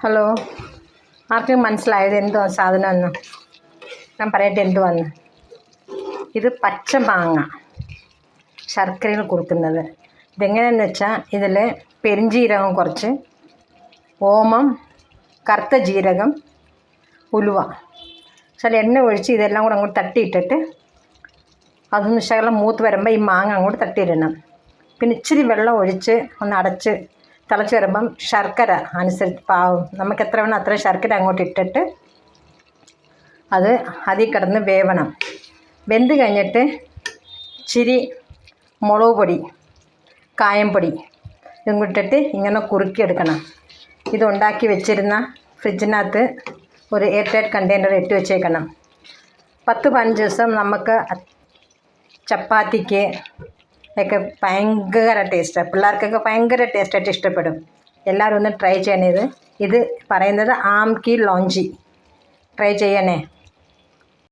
Hello, ആർക്കും മനസ്സിലായത് എന്തുവാ സാധനമെന്ന്? ഞാൻ പറയട്ടെ എന്തുവാന്ന്. ഇത് പച്ച മാങ്ങ ശർക്കരയിൽ കുറുക്കുന്നത്. ഇതെങ്ങനെയാണെന്ന് വെച്ചാൽ ഇതിൽ പെരിഞ്ജീരകം കുറച്ച്, ഓമം, കറുത്ത ജീരകം, ഉലുവ, ചില എണ്ണ ഒഴിച്ച് ഇതെല്ലാം കൂടെ അങ്ങോട്ട് തട്ടിയിട്ടിട്ട് അതൊന്ന് ശകലം മൂത്ത് വരുമ്പോൾ ഈ മാങ്ങ അങ്ങോട്ട് തട്ടിയിടണം. പിന്നെ ഇച്ചിരി വെള്ളം ഒഴിച്ച് ഒന്ന് അടച്ച് തിളച്ച് വരുമ്പം ശർക്കര അനുസരിച്ച് നമുക്ക് എത്ര വേണം അത്രയും ശർക്കര അങ്ങോട്ട് ഇട്ടിട്ട് അത് അതിൽ കിടന്ന് വേവണം. വെന്ത് കഴിഞ്ഞിട്ട് ഇച്ചിരി മുളക് പൊടി, കായംപൊടി ഇതും ഇട്ടിട്ട് ഇങ്ങനെ കുറുക്കിയെടുക്കണം. ഇതുണ്ടാക്കി വെച്ചിരുന്ന ഫ്രിഡ്ജിനകത്ത് ഒരു എയർ ടൈറ്റ് കണ്ടെയ്നർ ഇട്ട് വെച്ചേക്കണം. 10-15 ദിവസം നമുക്ക് ചപ്പാത്തിക്ക് ഒക്കെ ഭയങ്കര ടേസ്റ്റാണ്. പിള്ളേർക്കൊക്കെ ഭയങ്കര ടേസ്റ്റായിട്ട് ഇഷ്ടപ്പെടും. എല്ലാവരും ഒന്ന് ട്രൈ ചെയ്യണേ. ഇത് പറയുന്നത് ആംകി ലോഞ്ചി. ട്രൈ ചെയ്യണേ.